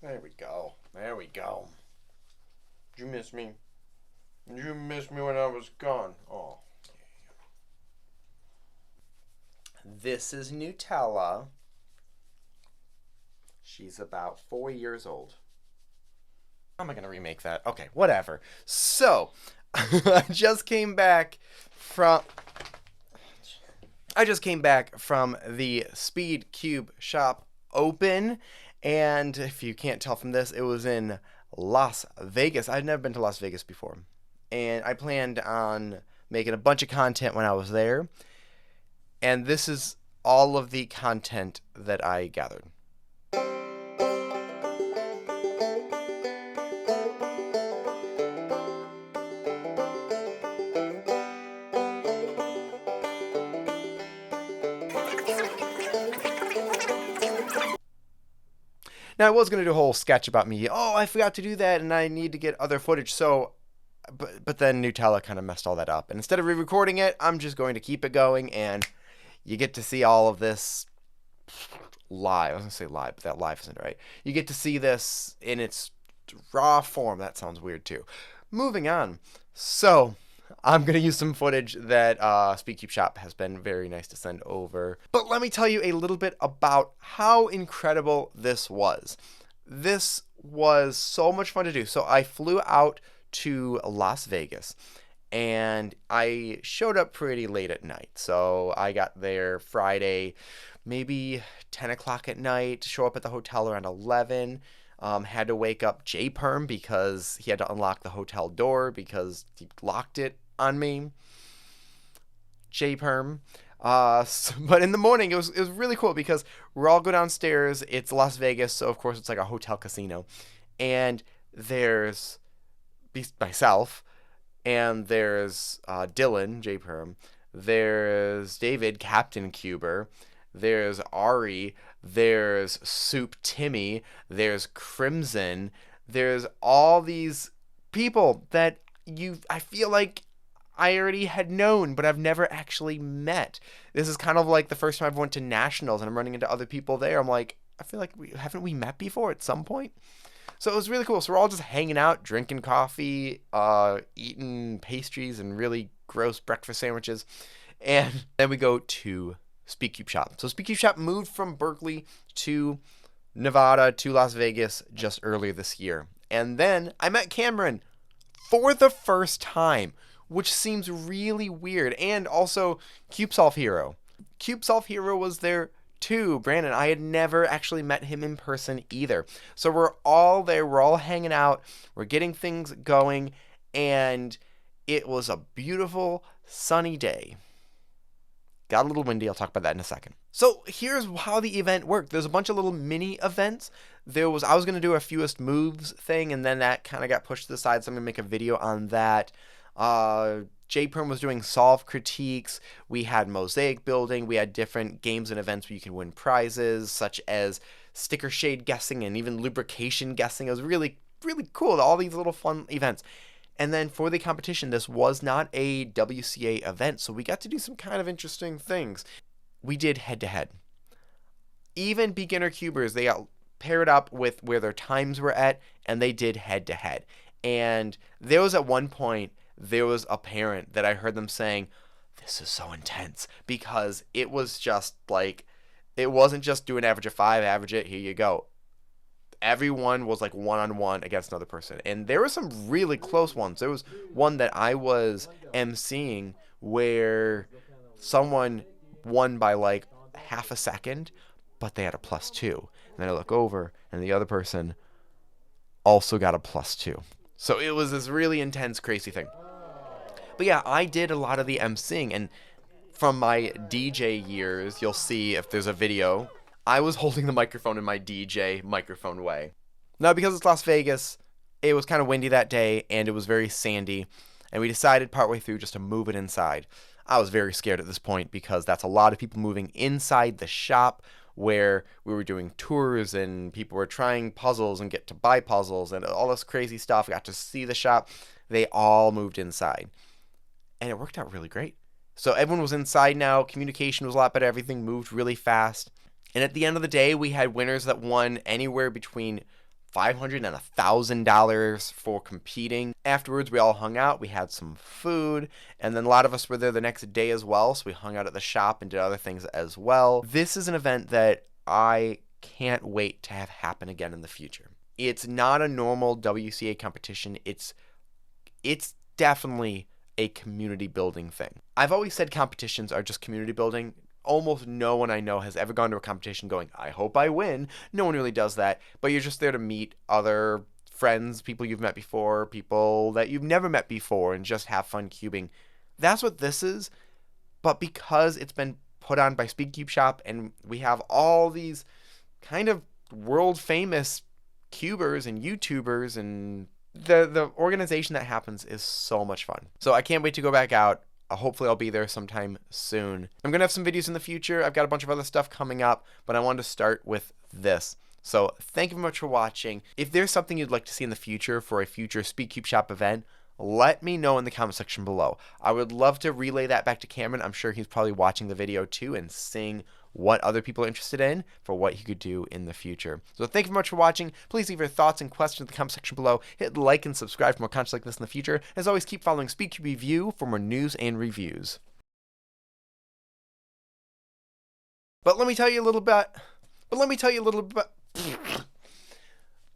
There we go. There we go. Did you miss me? Did you miss me when I was gone? Oh. This is Nutella. She's about 4 years old. How am I going to remake that? Okay, whatever. So, I just came back from the SpeedCubeShop Open, and if you can't tell from this, it was in Las Vegas. I'd never been to Las Vegas before, and I planned on making a bunch of content when I was there, and this is all of the content that I gathered. Now, I was going to do a whole sketch about me. Oh, I forgot to do that, and I need to get other footage. So, but then Nutella kind of messed all that up. And instead of re-recording it, I'm just going to keep it going, and you get to see all of this live. I was going to say live, but that live isn't right. You get to see this in its raw form. That sounds weird, too. Moving on. So, I'm going to use some footage that SpeedCubeShop has been very nice to send over. But let me tell you a little bit about how incredible this was. This was so much fun to do. So I flew out to Las Vegas, and I showed up pretty late at night. So I got there Friday, maybe 10 o'clock at night, show up at the hotel around 11. Had to wake up JPerm because he had to unlock the hotel door because he locked it on me. JPerm. But in the morning, it was really cool because we're all go downstairs. It's Las Vegas, so of course it's like a hotel casino. And there's myself, and there's Dylan, JPerm. There's David, Captain Cuber. There's Ari, there's SoupTimmy, there's Crimson, there's all these people that I feel like I already had known, but I've never actually met. This is kind of like the first time I've went to nationals and I'm running into other people there. I'm like, I feel like haven't we met before at some point? So it was really cool. So we're all just hanging out, drinking coffee, eating pastries and really gross breakfast sandwiches. And then we go to SpeedCubeShop. So SpeedCubeShop moved from Berkeley to Nevada to Las Vegas just earlier this year. And then I met Cameron for the first time, which seems really weird. And also CubeSolve Hero. CubeSolve Hero was there too. Brandon, I had never actually met him in person either. So we're all there. We're all hanging out. We're getting things going. And it was a beautiful sunny day. Got a little windy. I'll talk about that in a second. So here's how the event worked. There's a bunch of little mini events. I was going to do a fewest moves thing, and then that kind of got pushed to the side, so I'm going to make a video on that. JPerm was doing solve critiques. We had mosaic building. We had different games and events where you can win prizes, such as sticker shade guessing and even lubrication guessing. It was really, really cool. All these little fun events. And then for the competition, this was not a WCA event, so we got to do some kind of interesting things. We did head-to-head. Even beginner cubers, they got paired up with where their times were at, and they did head-to-head. And there was at one point, there was a parent that I heard them saying, "This is so intense," because it was just like, it wasn't just do an average of 5, average it, here you go. Everyone was like one-on-one against another person. And there were some really close ones. There was one that I was emceeing where someone won by like half a second, but they had a +2. And then I look over, and the other person also got a +2. So it was this really intense, crazy thing. But yeah, I did a lot of the emceeing. And from my DJ years, you'll see if there's a video, I was holding the microphone in my DJ microphone way. Now, because it's Las Vegas, it was kind of windy that day, and it was very sandy, and we decided partway through just to move it inside. I was very scared at this point because that's a lot of people moving inside the shop where we were doing tours and people were trying puzzles and get to buy puzzles and all this crazy stuff. I got to see the shop. They all moved inside, and it worked out really great. So everyone was inside now. Communication was a lot better. Everything moved really fast. And at the end of the day, we had winners that won anywhere between $500 and $1,000 for competing. Afterwards, we all hung out. We had some food, and then a lot of us were there the next day as well, so we hung out at the shop and did other things as well. This is an event that I can't wait to have happen again in the future. It's not a normal WCA competition. It's definitely a community building thing. I've always said competitions are just community building. Almost no one I know has ever gone to a competition going, I hope I win. No one really does that, but you're just there to meet other friends, people you've met before, people that you've never met before, and just have fun cubing. That's what this is, but because it's been put on by SpeedCubeShop and we have all these kind of world famous cubers and YouTubers, and the organization that happens is so much fun. So I can't wait to go back out. Hopefully I'll be there sometime soon. I'm going to have some videos in the future. I've got a bunch of other stuff coming up, but I wanted to start with this. So thank you very much for watching. If there's something you'd like to see in the future for a future SpeedCubeShop event, let me know in the comment section below. I would love to relay that back to Cameron. I'm sure he's probably watching the video too and seeing what other people are interested in for what he could do in the future. So thank you very much for watching. Please leave your thoughts and questions in the comment section below. Hit like and subscribe for more content like this in the future. As always, keep following SpeedCube Review for more news and reviews. But let me tell you a little bit.